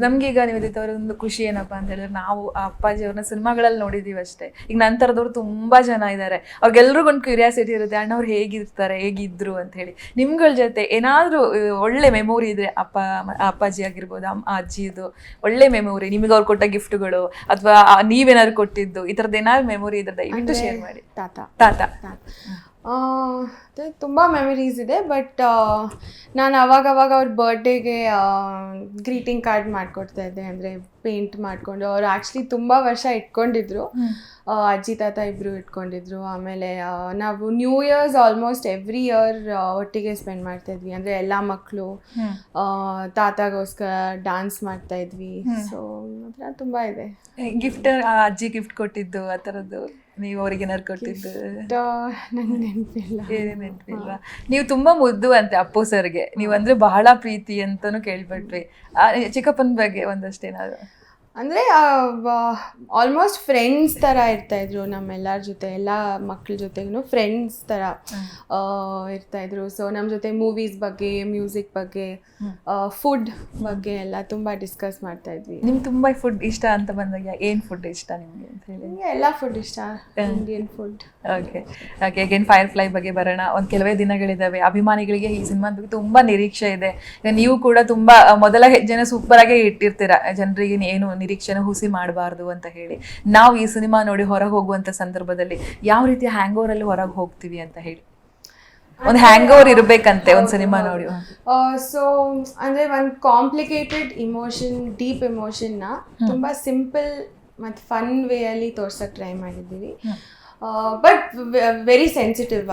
ನಮ್ಗೀಗ ನಿವೇದಿತ ಅವರ ಒಂದು ಖುಷಿ ಏನಪ್ಪಾ ಅಂತ ಹೇಳಿದ್ರೆ ನಾವು ಆ ಅಪ್ಪಾಜಿ ಅವ್ರನ್ನ ಸಿನಿಮಾಗಳಲ್ಲಿ ನೋಡಿದೀವಿ ಅಷ್ಟೇ. ಈಗ ನಂತರದವ್ರು ತುಂಬಾ ಜನ ಇದ್ದಾರೆ, ಅವ್ರಿಗೆಲ್ರಿಗೂ ಒಂದು ಕ್ಯೂರಿಯಾಸಿಟಿ ಇರುತ್ತೆ ಅಣ್ಣ ಅವ್ರು ಹೇಗಿರ್ತಾರೆ ಹೇಗಿದ್ರು ಅಂತ ಹೇಳಿ. ನಿಮ್ಗಳ ಜೊತೆ ಏನಾದ್ರೂ ಒಳ್ಳೆ ಮೆಮೊರಿ ಇದ್ರೆ ಅಪ್ಪಾಜಿ ಆಗಿರ್ಬೋದು, ಅಜ್ಜಿದು ಒಳ್ಳೆ ಮೆಮೊರಿ, ನಿಮಗೆ ಅವ್ರು ಕೊಟ್ಟ ಗಿಫ್ಟ್ಗಳು ಅಥವಾ ನೀವೇನಾದ್ರು ಕೊಟ್ಟಿದ್ದು, ಈ ಥರದ್ದು ಏನಾದ್ರು ಮೆಮೊರಿ ಇದ್ರೆ ದಯವಿಟ್ಟು ಶೇರ್ ಮಾಡಿ. ತಾತ ತುಂಬ ಮೆಮರೀಸ್ ಇದೆ. ಬಟ್ ನಾನು ಅವಾಗವಾಗ ಅವ್ರ ಬರ್ಡೇಗೆ ಗ್ರೀಟಿಂಗ್ ಕಾರ್ಡ್ ಮಾಡಿಕೊಡ್ತಾ ಇದ್ದೆ, ಅಂದರೆ ಪೇಂಟ್ ಮಾಡಿಕೊಂಡು. ಅವ್ರು ಆ್ಯಕ್ಚುಲಿ ತುಂಬ ವರ್ಷ ಇಟ್ಕೊಂಡಿದ್ರು, ಅಜ್ಜಿ ತಾತ ಇಬ್ಬರು ಇಟ್ಕೊಂಡಿದ್ರು. ಆಮೇಲೆ ನಾವು new years almost every year ಒಟ್ಟಿಗೆ ಸ್ಪೆಂಡ್ ಮಾಡ್ತಾಯಿದ್ವಿ, ಅಂದರೆ ಎಲ್ಲ ಮಕ್ಕಳು ತಾತಗೋಸ್ಕರ ಡ್ಯಾನ್ಸ್ ಮಾಡ್ತಾಯಿದ್ವಿ. ಸೊ ಅದರ ತುಂಬ ಇದೆ. ಗಿಫ್ಟ್ ಅಜ್ಜಿ ಗಿಫ್ಟ್ ಕೊಟ್ಟಿದ್ದು ಆ ಥರದ್ದು ನೀವು ಅವ್ರಿಗೆ ಏನಾರು ಕೊಟ್ಟಿದ್ದು ನಂಗೆ ನೆನಪಿಲ್ಲ. ನೆನಪಿಲ್ವಾ? ನೀವು ತುಂಬಾ ಮುದ್ದು ಅಂತೆ ಅಪ್ಪು ಸರ್ಗೆ, ನೀವು ಅಂದ್ರೆ ಬಹಳ ಪ್ರೀತಿ ಅಂತಾನು ಕೇಳ್ಬಿಟ್ವಿ. ಚಿಕ್ಕಪ್ಪನ ಬಗ್ಗೆ ಒಂದಷ್ಟೇನಾದ್ರು? ಅಂದರೆ ಆಲ್ಮೋಸ್ಟ್ ಫ್ರೆಂಡ್ಸ್ ಥರ ಇರ್ತಾಯಿದ್ರು ನಮ್ಮೆಲ್ಲರ ಜೊತೆ, ಎಲ್ಲ ಮಕ್ಳ ಜೊತೆಗೂ ಫ್ರೆಂಡ್ಸ್ ಥರ ಇರ್ತಾಯಿದ್ರು. ಸೊ ನಮ್ಮ ಜೊತೆ ಮೂವೀಸ್ ಬಗ್ಗೆ, ಮ್ಯೂಸಿಕ್ ಬಗ್ಗೆ, ಫುಡ್ ಬಗ್ಗೆ ಎಲ್ಲ ತುಂಬ ಡಿಸ್ಕಸ್ ಮಾಡ್ತಾಯಿದ್ವಿ. ನಿಮ್ಗೆ ತುಂಬ ಫುಡ್ ಇಷ್ಟ ಅಂತ ಬಂದಾಗ ಏನು ಫುಡ್ ಇಷ್ಟ ನಿಮಗೆ ಅಂತ ಹೇಳಿ? ಎಲ್ಲ ಫುಡ್ ಇಷ್ಟ, Indian food. Okay okay, again fire fly ಬಗ್ಗೆ ಬರೋಣ. ಒಂದು ಕೆಲವೇ ದಿನಗಳಿದ್ದಾವೆ, ಅಭಿಮಾನಿಗಳಿಗೆ ಈ ಸಿನಿಮಾದ ಬಗ್ಗೆ ತುಂಬ ನಿರೀಕ್ಷೆ ಇದೆ. ನೀವು ಕೂಡ ತುಂಬ ಮೊದಲ ಹೆಜ್ಜೆನ ಸೂಪರ್ ಆಗಿ ಇಟ್ಟಿರ್ತೀರ, ಜನರಿಗೆ ಏನು ನಿರೀಕ್ಷೆನ ಹುಸಿ ಮಾಡಬಾರ್ದು ಅಂತ ಹೇಳಿ. ನಾವು ಈ ಸಿನಿಮಾ ನೋಡಿ ಹೊರಗೆ ಹೋಗುವಂಥ ಸಂದರ್ಭದಲ್ಲಿ ಯಾವ ರೀತಿ ಹ್ಯಾಂಗ್ ಓವರ್ ಅಲ್ಲಿ ಹೊರಗೆ ಹೋಗ್ತೀವಿ ಅಂತ ಹೇಳಿ? ಒಂದು ಹ್ಯಾಂಗ್ ಓವರ್ ಇರಬೇಕಂತೆ ಒಂದು ಸಿನಿಮಾ ನೋಡಿ. ಸೊ ಅಂದರೆ ಒಂದು ಕಾಂಪ್ಲಿಕೇಟೆಡ್ ಇಮೋಷನ್, ಡೀಪ್ ಎಮೋಷನ್ನ ತುಂಬ ಸಿಂಪಲ್ ಮತ್ತು ಫನ್ ವೇಯಲ್ಲಿ ತೋರ್ಸೋಕ್ಕೆ ಟ್ರೈ ಮಾಡಿದ್ದೀವಿ. ಬಟ್ ವೆರಿ ಸೆನ್ಸಿಟಿವ್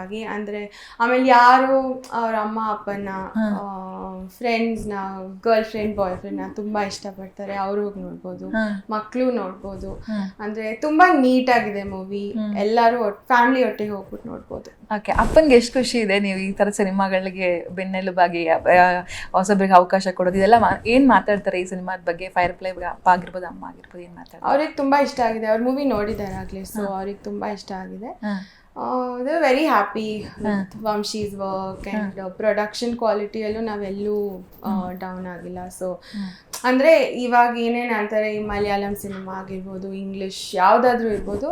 ಆಗಿ ಅಂದರೆ ಆಮೇಲೆ ಯಾರು ಅವ್ರ ಅಮ್ಮ ಅಪ್ಪನ, ಫ್ರೆಂಡ್ಸ್ನ, ಗರ್ಲ್ ಫ್ರೆಂಡ್ ಬಾಯ್ ಫ್ರೆಂಡ್ನ ತುಂಬ ಇಷ್ಟಪಡ್ತಾರೆ, ಅವ್ರು ಹೋಗಿ ನೋಡ್ಬೋದು, ಮಕ್ಕಳು ನೋಡ್ಬೋದು. ಅಂದರೆ ತುಂಬ ನೀಟಾಗಿದೆ ಮೂವಿ, ಎಲ್ಲರೂ ಫ್ಯಾಮಿಲಿ ಒಟ್ಟಿಗೆ ಹೋಗ್ಬಿಟ್ಟು ನೋಡ್ಬೋದು. ಓಕೆ, ಅಪ್ಪನಿಗೆ ಎಷ್ಟು ಖುಷಿ ಇದೆ ನೀವು ಈ ಥರ ಸಿನಿಮಾಗಳಿಗೆ ಬೆನ್ನೆಲುಬಾಗಿ ಹೊಸಬ್ರಿಗೆ ಅವಕಾಶ ಕೊಡೋದು, ಇದೆಲ್ಲ ಏನು ಮಾತಾಡ್ತಾರೆ ಈ ಸಿನಿಮಾದ ಬಗ್ಗೆ? ಫೈರ್ ಫ್ಲೈ ಅಪ್ಪ ಆಗಿರ್ಬೋದು, ಅಮ್ಮ ಆಗಿರ್ಬೋದು, ಏನು ಮಾತಾಡ್ತಾರೆ? ಅವ್ರಿಗೆ ತುಂಬ ಇಷ್ಟ ಆಗಿದೆ, ಅವ್ರ ಮೂವಿ ನೋಡಿದ್ದಾರೆ ಆಗಲೇ. ಸೊ ಅವ್ರಿಗೆ ತುಂಬ ಇಷ್ಟ ಆಗಿದೆ. They very happy with Vamshi's work and production ಕ್ವಾಲಿಟಿಯಲ್ಲೂ ನಾವೆಲ್ಲೂ ಡೌನ್ ಆಗಿಲ್ಲ. ಸೊ ಅಂದರೆ ಇವಾಗ ಏನೇನು ಅಂತಾರೆ, ಈ ಮಲಯಾಳಂ ಸಿನಿಮಾ ಆಗಿರ್ಬೋದು, ಇಂಗ್ಲಿಷ್ ಯಾವುದಾದ್ರೂ ಇರ್ಬೋದು,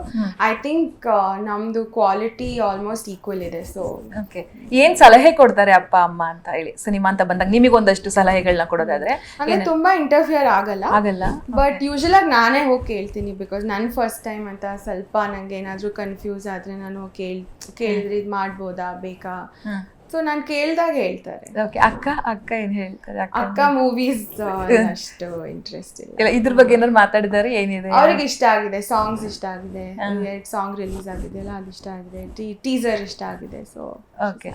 ಐ ಥಿಂಕ್ ನಮ್ಮದು ಕ್ವಾಲಿಟಿ ಆಲ್ಮೋಸ್ಟ್ ಈಕ್ವಲ್ ಇದೆ. ಸೊ ಓಕೆ, ಏನು ಸಲಹೆ ಕೊಡ್ತಾರೆ ಅಪ್ಪ ಅಮ್ಮ ಅಂತ ಹೇಳಿ ಸಿನಿಮಾ ಅಂತ ಬಂದಾಗ? ನಿಮಗೊಂದಷ್ಟು ಸಲಹೆಗಳನ್ನ ಕೊಡೋದಾದ್ರೆ? ಅಂದರೆ ತುಂಬ ಇಂಟರ್ಫಿಯರ್ ಆಗಲ್ಲ, ಬಟ್ ಯೂಶಲಾಗಿ ನಾನೇ ಹೋಗಿ ಕೇಳ್ತೀನಿ. ಬಿಕಾಸ್ ನನ್ನ ಫಸ್ಟ್ ಟೈಮ್ ಅಂತ ಸ್ವಲ್ಪ ನನಗೆ ಏನಾದರೂ ಕನ್ಫ್ಯೂಸ್ ಆದರೆ ನಾನು ಕೇಳಿದ್ರೆ ಇದು ಮಾಡ್ಬೋದಾ, ಬೇಕಾ? ಸೊ ನಾನು ಕೇಳಿದಾಗ ಹೇಳ್ತಾರೆ. ಓಕೆ, ಅಕ್ಕ ಏನು ಹೇಳ್ತಾರೆ? ಅಕ್ಕ ಮೂವೀಸ್ ಅಷ್ಟು ಇಂಟ್ರೆಸ್ಟ್ ಇಲ್ಲ. ಇದ್ರ ಬಗ್ಗೆ ಏನಾದ್ರು ಮಾತಾಡಿದಾರೆ? ಏನಿದೆ ಅವ್ರಿಗೆ ಇಷ್ಟ ಆಗಿದೆ, ಸಾಂಗ್ಸ್ ಇಷ್ಟ ಆಗಿದೆ, 2 ಸಾಂಗ್ ರಿಲೀಸ್ ಆಗಿದೆಯಲ್ಲ ಅದು ಇಷ್ಟ ಆಗಿದೆ, ಟೀಸರ್ ಇಷ್ಟ ಆಗಿದೆ. So okay.